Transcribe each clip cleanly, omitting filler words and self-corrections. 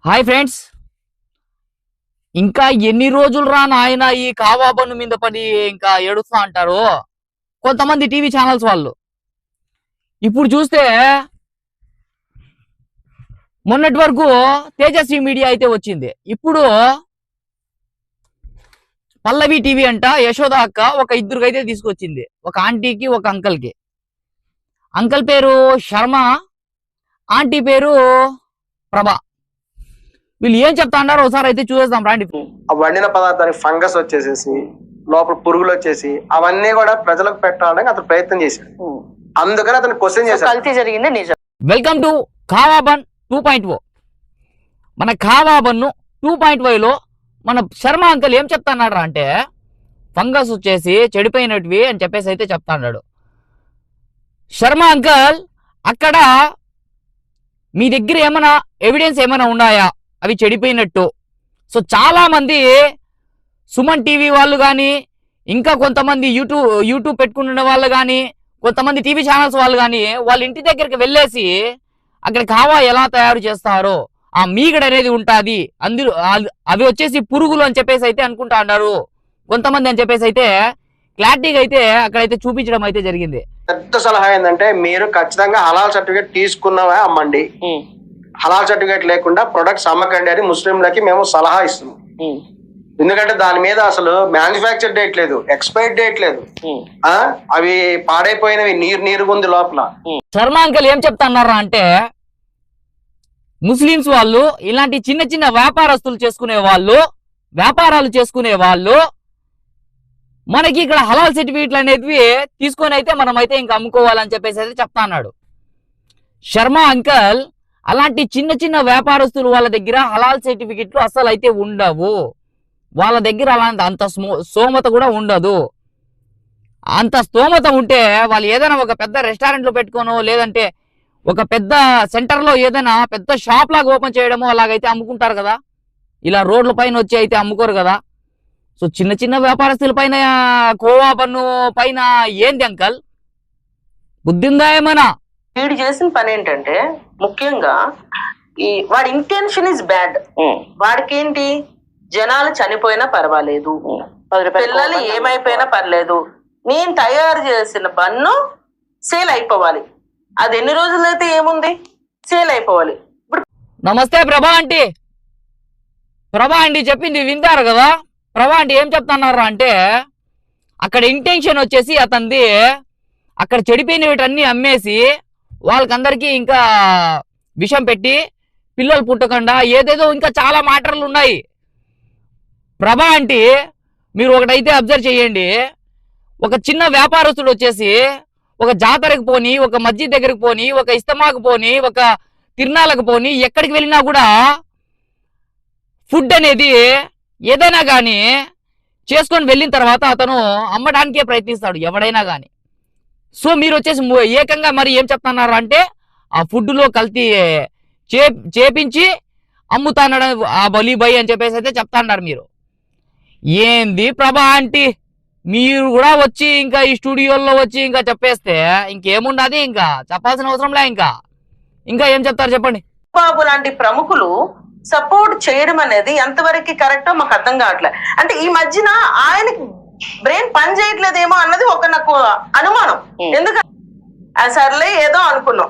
Hi friends, ఇంకా ఎన్ని రోజులు రా నాయన ఈ కావా బన్ను మీద పడి ఇంకా ఏడుస్తా అంటారు కొంతమంది టీవీ ఛానల్స్ వాళ్ళు. ఇప్పుడు చూస్తే మొన్నటి వరకు తేజస్వి మీడియా అయితే వచ్చింది. ఇప్పుడు పల్లవి టీవీ అంట యశోద అక్క ఒక ఇద్దరికైతే తీసుకొచ్చింది. ఒక ఆంటీకి ఒక అంకల్కి. అంకల్ పేరు శర్మ, ఆంటీ పేరు ప్రభా. వీళ్ళు ఏం చెప్తా అన్నారో ఒకసారి అయితే చూసేద్దాం రండి. ఆ వండిన పదార్థానికి ఫంగస్ వచ్చేసేసి లోపల పురుగులు వచ్చేసి అవన్నీ కూడా ప్రజలకు పెట్టడానికి అతను ప్రయత్నం చేశాడు. అందుకని అతను క్వశ్చన్ చేశాడు. కల్తీ జరిగింది నిజం. వెల్కమ్ టు కావా బన్ 2.0. మన కావా బన్ను 2.0లో మన శర్మ అంకల్ ఏం చెప్తాన్నాడు అంటే ఫంగస్ వచ్చేసి చెడిపోయినటివి అని చెప్పేసి అయితే చెప్తా అన్నాడు. శర్మ అంకల్, అక్కడ మీ దగ్గర ఏమైనా ఎవిడెన్స్ ఏమైనా ఉన్నాయా అవి చెడిపోయినట్టు? సో చాలా మంది సుమన్ టీవీ వాళ్ళు కానీ, ఇంకా కొంతమంది యూట్యూబ్ పెట్టుకున్న వాళ్ళు కానీ, కొంతమంది టీవీ ఛానల్స్ వాళ్ళు కానీ వాళ్ళ ఇంటి దగ్గరికి వెళ్ళేసి అక్కడ కావా ఎలా తయారు చేస్తారో ఆ మీగడ అనేది ఉంటుంది, అందులో అవి వచ్చేసి పురుగులు అని చెప్పేసి అయితే అనుకుంటా అన్నారు కొంతమంది అని చెప్పేసి అయితే క్లారిటీగా అయితే అక్కడైతే చూపించడం అయితే జరిగింది. పెద్ద సలహా ఏంటంటే మీరు ఖచ్చితంగా హలాల్ సర్టిఫికేట్ తీసుకున్నావా అమ్మండి, హలాల్ సర్టిఫికేట్ లేకుండా ప్రొడక్ట్స్ అమ్మకండి అని ముస్లింలకి మేము సలహా ఇస్తున్నాం. ఎందుకంటే దాని మీద అసలు మ్యానుఫ్యాక్చర్ డేట్ లేదు, ఎక్స్పైర్ డేట్ లేదు, అవి పాడైపోయినవి, నీరుగుంది లోపల. శర్మ అంకల్ ఏం చెప్తున్నారా అంటే ముస్లిమ్స్ వాళ్ళు ఇలాంటి చిన్న చిన్న వ్యాపారస్తులు వ్యాపారాలు చేసుకునే వాళ్ళు మనకి ఇక్కడ హలాల్ సర్టిఫికేట్లు అనేవి తీసుకొని అయితే మనం అయితే ఇంకా అమ్ముకోవాలని చెప్పేసి అయితే చెప్తా అన్నాడు శర్మ అంకల్. అలాంటి చిన్న చిన్న వ్యాపారస్తులు వాళ్ళ దగ్గర హలాల్ సర్టిఫికెట్లు అసలు అయితే ఉండవు. వాళ్ళ దగ్గర అలాంటి అంత స్తోమత కూడా ఉండదు. అంత స్తోమత ఉంటే వాళ్ళు ఏదైనా ఒక పెద్ద రెస్టారెంట్లో పెట్టుకోనో, లేదంటే ఒక పెద్ద సెంటర్లో ఏదైనా పెద్ద షాప్ లాగా ఓపెన్ చేయడమో అలాగైతే అమ్ముకుంటారు కదా. ఇలా రోడ్ల పైన వచ్చి అయితే అమ్ముకోరు కదా. సో చిన్న చిన్న వ్యాపారస్తుల పైన కోవా బన్ను పైన ఏంది అంకల్, బుద్ధిందా ఏమైనా? వీడు చేసిన పని ఏంటంటే ముఖ్యంగా వాడి ఇంటెన్షన్ ఇస్ బ్యాడ్. వాడికి ఏంటి, జనాలు చనిపోయినా పర్వాలేదు, పిల్లలు ఏమైపోయినా పర్లేదు, నేను తయారు చేసిన బన్ను సేల్ అయిపోవాలి. అది ఎన్ని రోజులైతే ఏముంది, సేల్ అయిపోవాలి. ఇప్పుడు నమస్తే ప్రభా ఆంటీ. ప్రభా ఆంటీ చెప్పింది వింటారు కదా. ప్రభా ఆంటీ ఏం చెప్తున్నారు అంటే అక్కడ ఇంటెన్షన్ వచ్చేసి అతనిది అక్కడ చెడిపోయిన వీటన్నీ అమ్మేసి వాళ్ళకందరికీ ఇంకా విషం పెట్టి పిల్లలు పుట్టకుండా ఏదేదో ఇంకా చాలా మాటలు ఉన్నాయి. ప్రభా ఆంటీ మీరు ఒకటైతే అబ్జర్వ్ చేయండి, ఒక చిన్న వ్యాపారస్తుడు వచ్చేసి ఒక జాతరకు పోని, ఒక మస్జిద్ దగ్గరకు పోని, ఒక ఇస్తమాకు పోని, ఒక తిరునాళ్ళకు పోని, ఎక్కడికి వెళ్ళినా కూడా ఫుడ్ అనేది ఏదైనా కానీ చేసుకొని వెళ్ళిన తర్వాత అతను అమ్మడానికే ప్రయత్నిస్తాడు ఎవడైనా కానీ. సో మీరు వచ్చేసి ఏకంగా మరి ఏం చెప్తున్నారు అంటే ఆ ఫుడ్లో కల్తీ చేపించి అమ్ముతాడు ఆ బలీబాయ్ అని చెప్పేసి అయితే చెప్తాన్నారు. మీరు ఏంది ప్రభా ఆంటీ, మీరు కూడా వచ్చి ఇంకా ఈ స్టూడియోలో వచ్చి ఇంకా చెప్పేస్తే ఇంకేముండదు, ఇంకా చెప్పాల్సిన అవసరంలే. ఇంకా ఏం చెప్తారు చెప్పండి. బాబు లాంటి ప్రముఖులు సపోర్ట్ చేయడం అనేది ఎంతవరకు కరెక్టో మాకు అర్థం కావట్లేదు. అంటే ఈ మధ్యన ఆయనకి బ్రెయిన్ పని చేయట్లేదేమో అన్నది ఒక నాకు అనుమానం. ఎందుకంటే సర్లే ఏదో అనుకున్నాం.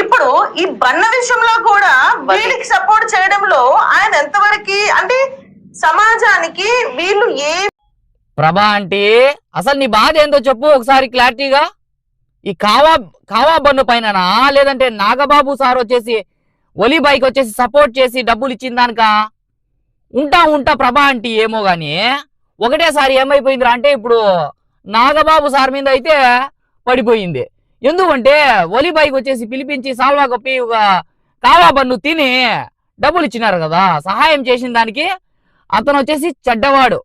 ఇప్పుడు ఈ బన్న విషయంలో కూడా వీళ్ళకి సపోర్ట్ చేయడంలో ఆయన ఎంతవరకు, అంటే సమాజానికి వీళ్ళు ఏ ప్రభా అంటే అసలు నీ బాధ ఏందో చెప్పు ఒకసారి క్లారిటీగా. ఈ కావా బన్ను పైన, లేదంటే నాగబాబు సార్ వచ్చేసి ఒలీబాయికి వచ్చేసి సపోర్ట్ చేసి డబ్బులు ఇచ్చిన దానిక ఉంటా ప్రభా అంటే ఏమో గాని ఒకటేసారి ఏమైపోయిందిరా అంటే ఇప్పుడు నాగబాబు సార్ మీద అయితే పడిపోయింది. ఎందుకంటే ఒలీబాయికి వచ్చేసి పిలిపించి సాల్వా కప్పి కావా బన్ను తిని డబ్బులు ఇచ్చినారు కదా, సహాయం చేసిన దానికి అతను వచ్చేసి చెడ్డవాడు.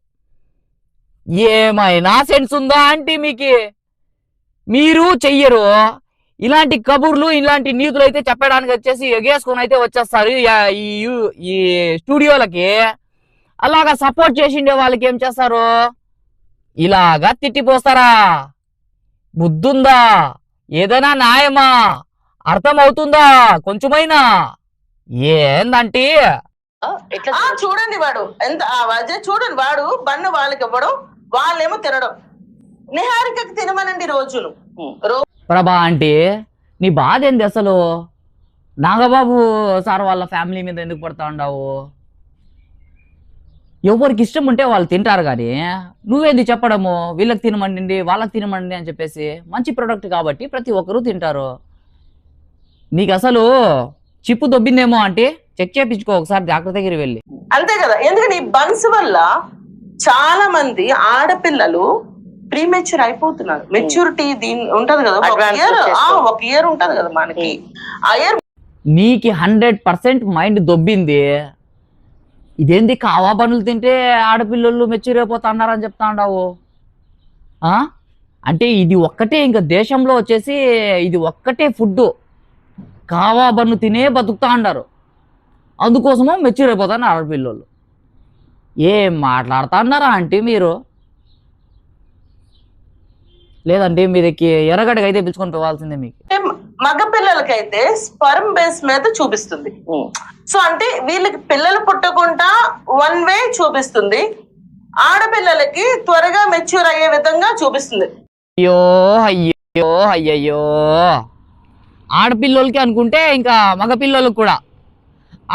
ఏమైనా సెన్స్ ఉందా అంటే మీరు చెయ్యరు ఇలాంటి కబుర్లు, ఇలాంటి నీతులు అయితే చెప్పడానికి వచ్చేసి ఎగేసుకొని అయితే వచ్చేస్తారు ఈ స్టూడియోలకి. అలాగా సపోర్ట్ చేసిండే వాళ్ళకి ఏం చేస్తారు, ఇలాగా తిట్టిపోస్తారా? బుద్ధుందా? ఏదైనా న్యాయమా? అర్థమవుతుందా కొంచెమైనా? ఏందంటే ఎట్లా చూడండి వాడు ఎంత చూడండి వాడు బన్ను వాళ్ళకి ఇవ్వడం, వాళ్ళేమో తినడం. నిహారికకి తినమనండి రోజులు. ప్రభా ఆంటీ, నీ బాధ ఏంది అసలు? నాగబాబు సార్ వాళ్ళ ఫ్యామిలీ మీద ఎందుకు పడతా ఉండవు? ఎవరికి ఇష్టం ఉంటే వాళ్ళు తింటారు, కానీ నువ్వేంది చెప్పడము వీళ్ళకి తినమండి వాళ్ళకి తినమండి అని చెప్పేసి? మంచి ప్రోడక్ట్ కాబట్టి ప్రతి ఒక్కరూ తింటారు. నీకు అసలు చిప్పు దొబ్బిందేమో అంటే చెక్ చేయించుకో ఒకసారి డాక్టర్ దగ్గరికి వెళ్ళి. అంతే కదా, ఎందుకంటే ఈ బన్స్ వల్ల చాలా మంది ఆడపిల్లలు ప్రీమెచ్యూర్ అయిపోతున్నారు. మెచ్యూరిటీ దీని ఉంటది కదా, ఒక ఇయర్ ఉంటది కదా మనకి. ఆ ఇయర్ నీకు 100% మైండ్ దొబ్బింది. ఇదేంది కావా పనులు తింటే ఆడపిల్లలు మెచ్యూర్ అయిపోతున్నారని చెప్తా ఉండవు? అంటే ఇది ఒక్కటే, ఇంకా దేశంలో వచ్చేసి ఇది ఒక్కటే ఫుడ్, కావా బన్ను తినే బతుకుతా అన్నారు. అందుకోసమో మెచ్యూర్ అయిపోతాను ఆడపిల్లలు. ఏం మాట్లాడుతా అన్నారా అంటే మీరు? లేదంటే మీదకి ఎర్రగడ్డకి అయితే పిలుచుకొని పోవాల్సిందే. మీకు మగ పిల్లలకైతే స్పర్మ్ బేస్ మీద చూపిస్తుంది. సో అంటే వీళ్ళకి పిల్లలు పుట్టకుండా వన్ వే చూపిస్తుంది, ఆడపిల్లలకి త్వరగా మెచ్యూర్ అయ్యే విధంగా చూపిస్తుంది. అయ్యో అయ్యో అయ్యయ్యో, ఆడపిల్లలకి అనుకుంటే ఇంకా మగపిల్లలకు కూడా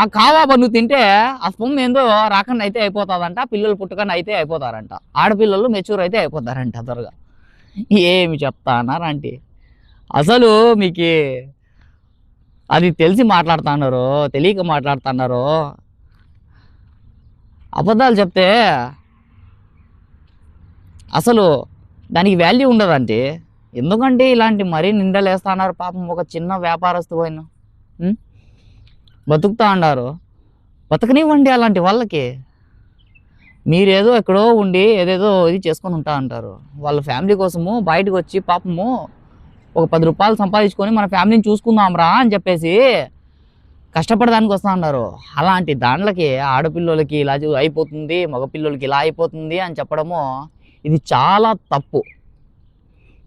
ఆ కావా బన్ను తింటే ఆ స్పమ్ ఏందో రాకుండా అయితే అయిపోతుందంట, పిల్లలు పుట్టకుండా అయితే అయిపోతారంట, ఆడపిల్లలు మెచ్యూర్ అయితే అయిపోతారంట త్వరగా. ఏమి చెప్తానారంటే అసలు మీకు అది తెలిసి మాట్లాడుతున్నారు, తెలియక మాట్లాడుతున్నారు. అబద్ధాలు చెప్తే అసలు దానికి వాల్యూ ఉండదంటే. ఎందుకంటే ఇలాంటి మరీ నిందలేస్తున్నారు పాపం. ఒక చిన్న వ్యాపారస్తు పోయిన బతుకుతా అన్నారు, బతకనివ్వండి అలాంటి వాళ్ళకి. మీరేదో ఎక్కడో ఉండి ఏదేదో ఇది చేసుకొని ఉంటా అంటారు. వాళ్ళ ఫ్యామిలీ కోసము బయటకు వచ్చి పాపము ఒక 10 రూపాయలు సంపాదించుకొని మన ఫ్యామిలీని చూసుకుందాంరా అని చెప్పేసి కష్టపడడానికి వస్తా అన్నారు. అలాంటి దాంట్లకి ఆడపిల్లలకి ఇలా అయిపోతుంది, మగపిల్లలకి ఇలా అయిపోతుంది అని చెప్పడము ఇది చాలా తప్పు.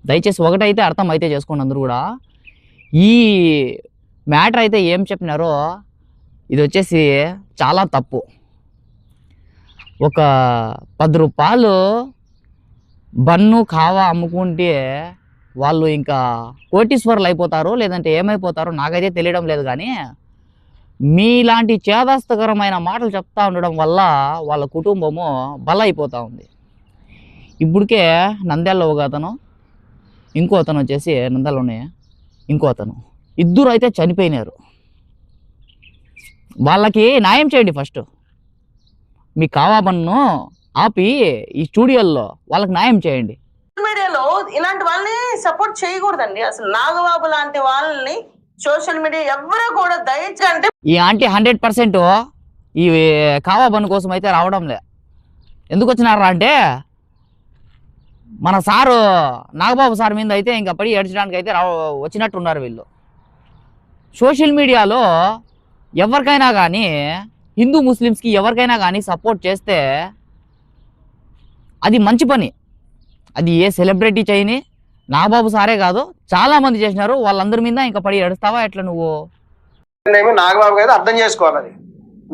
దయచేసి ఒకటైతే అర్థం అయితే చేసుకోండి అందరూ కూడా. ఈ మ్యాటర్ అయితే ఏం చెప్పినారో ఇది వచ్చేసి చాలా తప్పు. ఒక 10 రూపాయలు బన్ను కావా అమ్ముకుంటే వాళ్ళు ఇంకా కోటీశ్వరులు అయిపోతారు, లేదంటే ఏమైపోతారో నాకైతే తెలియడం లేదు. కానీ మీలాంటి చేదాస్తకరమైన మాటలు చెప్తా ఉండడం వల్ల వాళ్ళ కుటుంబము బలైపోతూ ఉంది. ఇప్పటికే నంద్యాలలో ఒక అతను, ఇంకో అతను వచ్చేసి నంద్యాలలోనే ఇంకో అతను, ఇద్దరు అయితే చనిపోయినారు. వాళ్ళకి న్యాయం చేయండి ఫస్ట్. మీ కావా బన్ను ఆపి ఈ స్టూడియోల్లో వాళ్ళకి న్యాయం చేయండి. మీడియాలో ఇలాంటి వాళ్ళని సపోర్ట్ చేయకూడదండి. అసలు నాగబాబు లాంటి వాళ్ళని సోషల్ మీడియా ఎవరు కూడా దయచేసి అంటే ఈ ఆంటీ 100% ఈ కావా బన్ను కోసం అయితే రావడం లే. ఎందుకు వచ్చినారా అంటే మన సారు నాగబాబు సార్ మీద అయితే ఇంకా పడి ఏడ్చడానికి అయితే వచ్చినట్టున్నారు వీళ్ళు. సోషల్ మీడియాలో ఎవరికైనా కానీ, హిందూ ముస్లిమ్స్కి ఎవరికైనా కానీ సపోర్ట్ చేస్తే అది మంచి పని. అది ఏ సెలబ్రిటీ చేయని, నాగబాబు సారే కాదు చాలామంది చేసినారు. వాళ్ళందరి మీద ఇంకా పడి ఏడుస్తావా ఎట్లా నువ్వు? నాగబాబు అయితే అర్థం చేసుకోవాలి. అది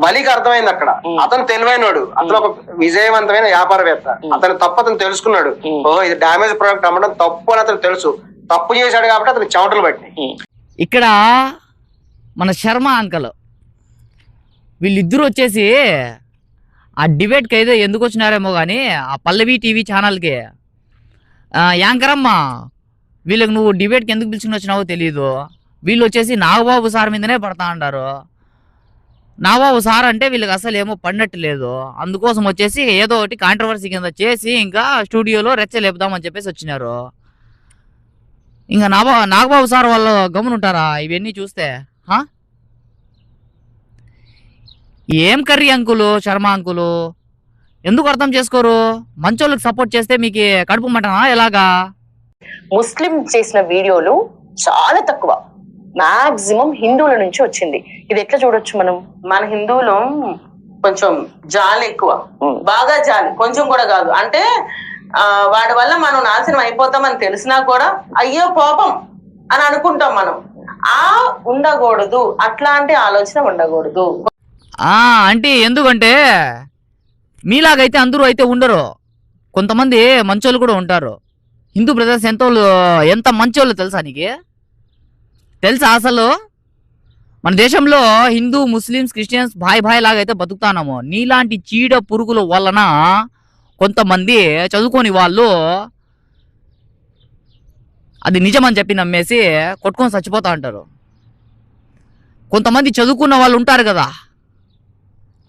బలికి అర్థమైంది అక్కడ. అతను తెలివైనడు, అతను ఒక విజయవంతమైన వ్యాపారవేత్త. అతను తప్పు అతను తెలుసుకున్నాడు. ఓహో ఇది డ్యామేజ్ ప్రోడక్ట్ అమ్మడం తప్పు అని అతను తెలుసు. తప్పు చేశాడు కాబట్టి అతను చెమటలు పట్టినాయి. ఇక్కడ మన శర్మ అంకల్ వీళ్ళిద్దరూ వచ్చేసి ఆ డిబేట్కి అయితే ఎందుకు వచ్చినారేమో కానీ, ఆ పల్లవి టీవీ ఛానల్కి యాంకరమ్మ వీళ్ళకి నువ్వు డిబేట్కి ఎందుకు పిలుచుకుని వచ్చినావో తెలియదు. వీళ్ళు వచ్చేసి నాగబాబు సార్ మీదనే పడతా అంటారు. నాగబాబు సార్ అంటే వీళ్ళకి అసలు ఏమో పడినట్టు లేదు. అందుకోసం వచ్చేసి ఏదో ఒకటి కాంట్రవర్సీ కింద చేసి ఇంకా స్టూడియోలో రెచ్చలేపుదామని చెప్పేసి వచ్చినారు. ఇంకా నాగబాబు సార్ వాళ్ళు గమనుంటారా ఇవన్నీ చూస్తే? ఏం కర్రీ అంకులు, శర్మ అంకులు ఎందుకు అర్థం చేసుకోరు? మంచోళ్ళకి సపోర్ట్ చేస్తే మీకు కడుపు మంటనా ఎలాగా? ముస్లిం చేసిన వీడియోలు చాలా తక్కువ, మాక్సిమం హిందువుల నుంచి వచ్చింది. ఇది ఎట్లా చూడొచ్చు మనం? మన హిందువులు కొంచెం జాలి ఎక్కువ, బాగా జాలి, కొంచెం కూడా కాదు. అంటే వాడి వల్ల మనం నాశనం అయిపోతామని తెలిసినా కూడా అయ్యో పాపం అని అనుకుంటాం మనం. ఉండకూడదు, అట్లాంటి ఆలోచన ఉండకూడదు. అంటే ఎందుకంటే మీలాగైతే అందరూ అయితే ఉండరు, కొంతమంది మంచోళ్ళు కూడా ఉంటారు. హిందూ బ్రదర్స్ ఎంత మంచోళ్ళు తెలుసా నీకు? తెలుసా అసలు మన దేశంలో హిందూ ముస్లిమ్స్ క్రిస్టియన్స్ భాయ్ లాగైతే బతుకుతానాము. నీలాంటి చీడ పురుగుల వలన కొంతమంది చదువుకోని వాళ్ళు అది నిజమని చెప్పి నమ్మేసి కొట్టుకొని చచ్చిపోతా ఉంటారు. కొంతమంది చదువుకున్న వాళ్ళు ఉంటారు కదా,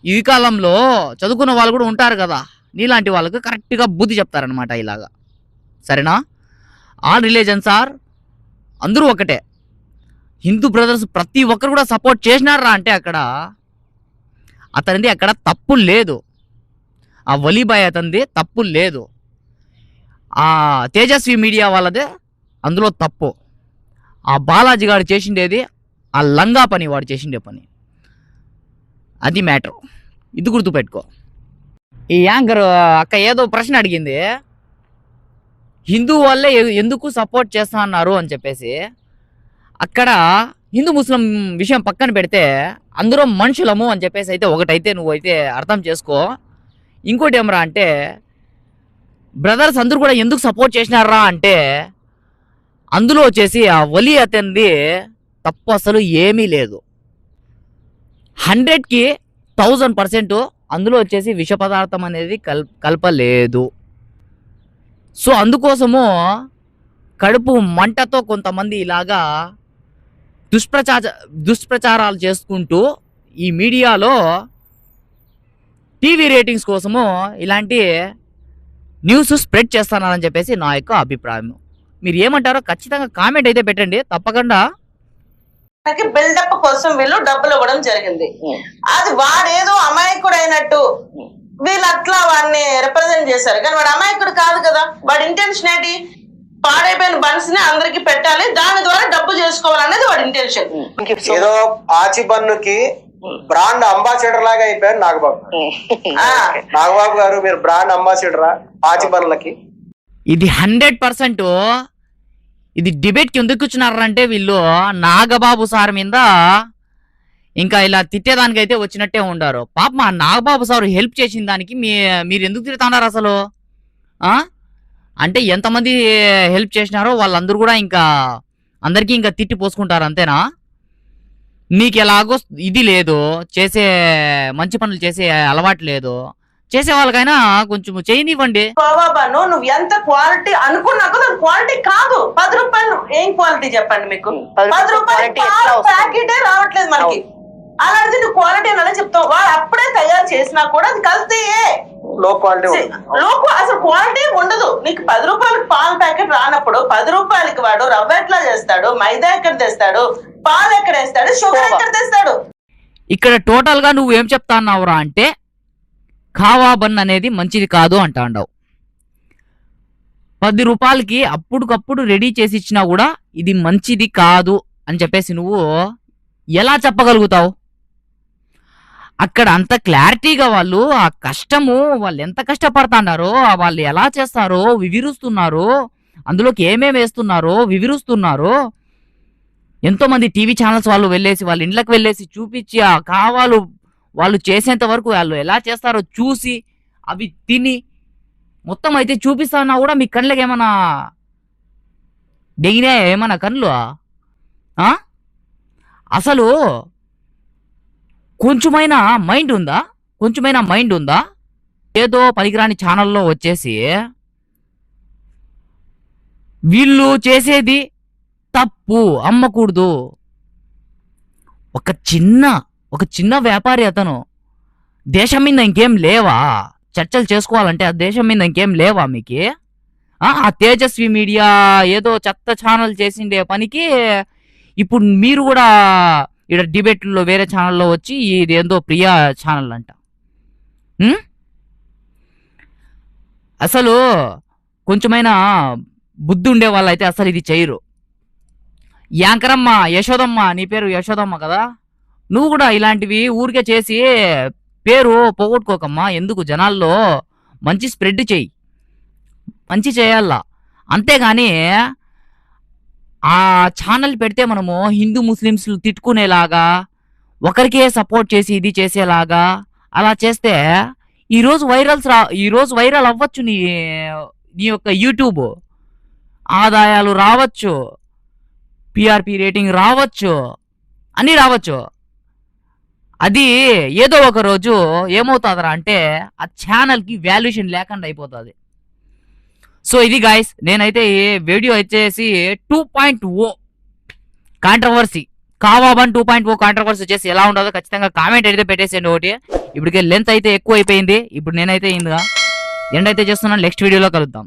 ఈ కాలంలో చదువుకున్న వాళ్ళు కూడా ఉంటారు కదా, నీలాంటి వాళ్ళకి కరెక్ట్గా బుద్ధి చెప్తారనమాట ఇలాగా. సరేనా? ఆల్ రిలీజన్స్ ఆర్ అందరూ ఒకటే. హిందూ బ్రదర్స్ ప్రతి ఒక్కరు కూడా సపోర్ట్ చేసినారా అంటే అతనిది అక్కడ తప్పు లేదు. ఆ వలీబాయ్ అతనిది తప్పు లేదు. ఆ తేజస్వి మీడియా వాళ్ళదే అందులో తప్పు. ఆ బాలాజీ గారు చేసిండేది ఆ లంగా పని, వాడు చేసిండే పని. అది మ్యాటర్. ఇది గుర్తుపెట్టుకో. ఈ యాంకర్ అక్క ఏదో ప్రశ్న అడిగింది, హిందూ వాళ్ళే ఎందుకు సపోర్ట్ చేస్తా అన్నారు అని చెప్పేసి. అక్కడ హిందూ ముస్లిం విషయం పక్కన పెడితే అందరూ మనుషులము అని చెప్పేసి అయితే ఒకటైతే నువ్వైతే అర్థం చేసుకో. ఇంకోటి ఏమరా అంటే బ్రదర్స్ అందరూ కూడా ఎందుకు సపోర్ట్ చేసినారా అంటే అందులో వచ్చేసి ఆ వలి అతనిది తప్పు అసలు ఏమీ లేదు. 100కి 1000% అందులో వచ్చేసి విష పదార్థం అనేది కలపలేదు. సో అందుకోసము కడుపు మంటతో కొంతమంది ఇలాగా దుష్ప్రచారాలు చేసుకుంటూ ఈ మీడియాలో టీవీ రేటింగ్స్ కోసము ఇలాంటి న్యూస్ స్ప్రెడ్ చేస్తున్నారని చెప్పేసి నా యొక్క అభిప్రాయం. మీరు ఏమంటారో ఖచ్చితంగా కామెంట్ అయితే పెట్టండి తప్పకుండా. బిల్డప్ కోసం వీళ్ళు డబ్బులు ఇవ్వడం జరిగింది. అది వాడేదో అమాయకుడు అయినట్టు వీళ్ళు అట్లా వాడిని రిప్రజెంట్ చేశారు, కానీ వాడు అమాయకుడు కాదు కదా. వాడి ఇంటెన్షన్ ఏంటి? పాడైపోయిన బన్స్ ని అందరికి పెట్టాలి, దాని ద్వారా డబ్బు చేసుకోవాలనేది వాడి ఇంటెన్షన్. ఏదో ఆచి బన్నుకి బ్రాండ్ అంబాసిడర్ లాగా అయిపోయారు నాగబాబు. నాగబాబు గారు మీరు బ్రాండ్ అంబాసిడరా ఆచి బన్నులకి? ఇది 100% ఇది డిబేట్ కి ఎందుకు కూర్చున్నారంటే వీళ్ళు నాగబాబు సార్ మీద ఇంకా ఇలా తిట్టేదానికైతే వచ్చినట్టే ఉండారు. పాప మా నాగబాబు సార్ హెల్ప్ చేసిన దానికి మీరు ఎందుకు తిడుతున్నారు అసలు? అంటే ఎంతమంది హెల్ప్ చేసినారో వాళ్ళందరూ కూడా ఇంకా అందరికీ ఇంకా తిట్టి పోసుకుంటారు అంతేనా? మీకు ఎలాగో ఇది లేదు, చేసే మంచి పనులు చేసే అలవాటు లేదు, చేసే వాళ్ళకైనా కొంచెం చేయనివ్వండి. కోవాబాను నువ్వు ఎంత క్వాలిటీ అనుకున్నాక దాని క్వాలిటీ కాదు. 10 రూపాయలు ఏం క్వాలిటీ చెప్పండి మీకు? 10 రూపాయలు ప్యాకెటే రావట్లేదు మనకి. అలాంటిది నువ్వు క్వాలిటీ అని చెప్తావు. వాడు అప్పుడే తయారు చేసినా కూడా అది కల్తీయే, లో క్వాలిటీ. అసలు క్వాలిటీ ఉండదు. నీకు 10 రూపాయలకి పాల ప్యాకెట్ రానప్పుడు 10 రూపాయలకి వాడు రవ్వ ఎట్లా చేస్తాడు, మైదా ఎక్కడ తెస్తాడు, పాలు ఎక్కడ వేస్తాడు, షుగర్ ఎక్కడ తెస్తాడు? ఇక్కడ టోటల్ గా నువ్వు ఏం చెప్తా అన్నావురా అంటే ఖావా బన్ అనేది మంచిది కాదు అంటాండావు. 10 రూపాయలకి అప్పుడుకప్పుడు రెడీ చేసి ఇచ్చినా కూడా ఇది మంచిది కాదు అని చెప్పేసి నువ్వు ఎలా చెప్పగలుగుతావు? అక్కడ అంత క్లారిటీగా వాళ్ళు ఆ కష్టము, వాళ్ళు ఎంత కష్టపడుతున్నారో, వాళ్ళు ఎలా చేస్తారో వివరిస్తున్నారు, అందులోకి ఏమేమి వేస్తున్నారో వివరిస్తున్నారు. ఎంతో మంది టీవీ ఛానల్స్ వాళ్ళు వెళ్ళేసి వాళ్ళ ఇండ్లకు వెళ్ళేసి చూపించి ఆ కావాలు వాళ్ళు చేసేంత వరకు వాళ్ళు ఎలా చేస్తారో చూసి అవి తిని మొత్తం అయితే చూపిస్తానా కూడా మీ కళ్ళకి ఏమన్నా దిగినా ఏమన్నా కళ్ళు? అసలు కొంచెమైనా మైండ్ ఉందా? ఏదో పనికిరాని ఛానల్లో వచ్చేసి వీళ్ళు చేసేది తప్పు, అమ్మకూడదు. ఒక చిన్న వ్యాపారి అతను దేశం మీద ఇంకేం లేవా చర్చలు చేసుకోవాలంటే? ఆ దేశం మీద ఇంకేం లేవా మీకు? ఆ తేజస్వి మీడియా ఏదో చెత్త ఛానల్ చేసిండే పనికి ఇప్పుడు మీరు కూడా ఇక్కడ డిబేట్లో వేరే ఛానల్లో వచ్చి ఇది ఏందో ప్రియా ఛానల్ అంట. అసలు కొంచెమైనా బుద్ధి ఉండే వాళ్ళైతే అసలు ఇది చేయరు. యాంకరమ్మ యశోదమ్మ, నీ పేరు యశోదమ్మ కదా, నువ్వు కూడా ఇలాంటివి ఊరికే చేసి పేరు పోగొట్టుకోకమ్మా. ఎందుకు? జనాల్లో మంచి స్ప్రెడ్ చెయ్యి, మంచి చేయాలా. అంతేగాని ఆ ఛానల్ పెడితే మనము హిందూ ముస్లిమ్స్ తిట్టుకునేలాగా, ఒకరికే సపోర్ట్ చేసి ఇది చేసేలాగా అలా చేస్తే ఈరోజు వైరల్ అవ్వచ్చు నీ యొక్క యూట్యూబ్, ఆదాయాలు రావచ్చు, పిఆర్పి రేటింగ్ రావచ్చు, అన్నీ రావచ్చు. అది ఏదో ఒక రోజు ఏమవుతుందిరా అంటే ఆ ఛానల్కి వాల్యుయేషన్ లేకుండా అయిపోతుంది. సో ఇది గాయస్, నేనైతే ఈ వీడియో వచ్చేసి 2.0 కాంట్రవర్సీ, కావాబన్ 2.0 కాంట్రవర్సీ వచ్చేసి ఎలా ఉండదో ఖచ్చితంగా కామెంట్ అయితే పెట్టేసేయండి. ఒకటి ఇప్పటికే లెంత్ అయితే ఎక్కువ అయిపోయింది. ఇప్పుడు నేనైతే ఎండ్ అయితే చేస్తున్నాను. నెక్స్ట్ వీడియోలో కలుద్దాం.